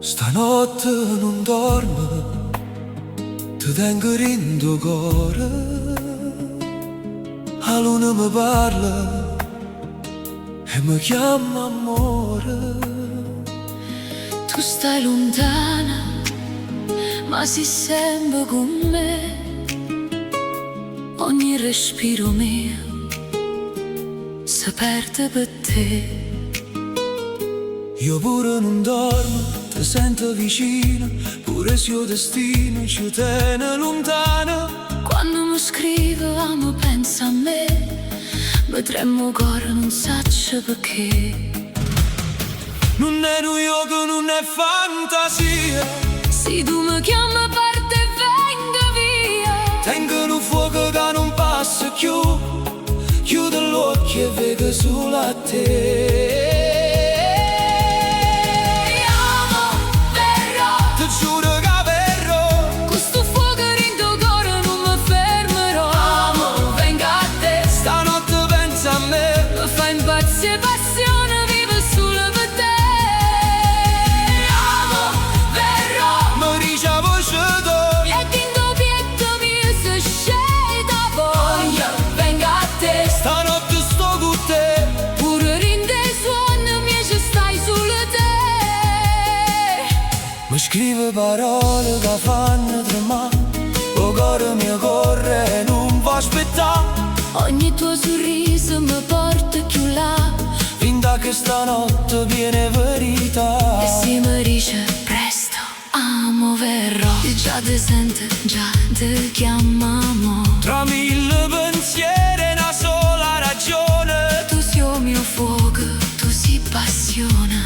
Stanotte non dormo, ti tengo in tuo cuore. La luna mi parla e mi chiama amore. Tu stai lontana, ma sei sempre con me. Ogni respiro mio si perde per te. Io pure non dormo, ti sento vicino, pure se il destino ci tiene lontano. Quando mi scrivo, amo, pensa a me, mi tremo cuore, non saccio perché. Non è New York, non è fantasia. Se tu mi chiami parte e vengo via. Tengo un fuoco che non passa più. Chiudo gli occhi e vedo solo a te. Passione, vivo solo per te. Amo, verrò. Mi dice a voce d'oro E dentro pietto mio se sceta voglia. Venga a te. stanotte sto con te. Pure rinde suono mie ci stai solo te. Mi scrive parole che fanno tremare. O cuore mio corre e non va aspettare. Ogni tuo sorriso mi porta più là. Finta che stanotte viene verità. E si mi dice presto, amo, verrò. E già ti sento, già ti chiamamo. Tra mille pensieri una sola ragione. Tu sei il mio fuoco, tu sei passione.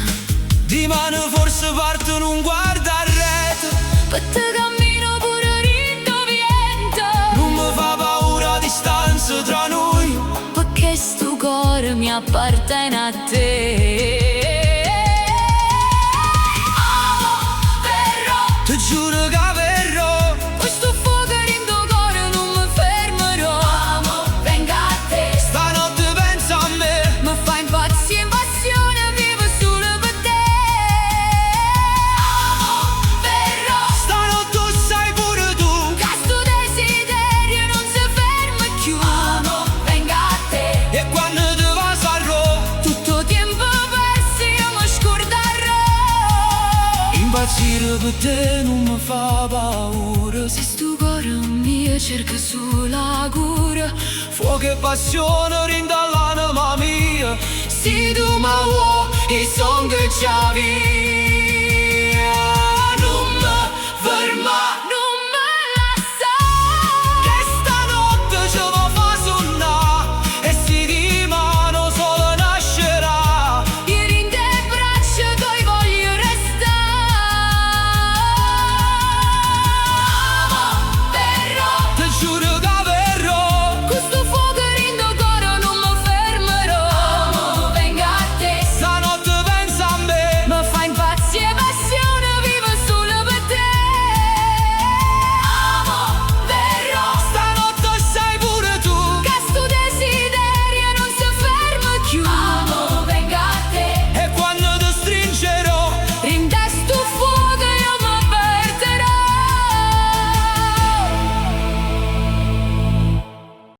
Di mano forse parto non guarda a rete. Per te cammino pure rinto viento. Non mi fa paura a distanza tra noi. Perché sto cuore mi appartiene a te. Amo, verrò. Ti giuro che verrò. Questo fuoco rinto cuore non mi fermerò. Amo, venga a te. Stanotte pensa a me. Mi fa impazzire in passione, vivo solo per te. Amo, verrò. Stanotte sai pure tu. Che sto desiderio non si ferma più. Amo, venga a te. E quando te va sarò. Tutto tempo perso io mi scorderò. Impazzire per te non mi fa paura. Se sto cuore mio cerca solo la cura. Fuoco e passione rinda l'anima mia. Se tu mi vuoi, i sogni già vi.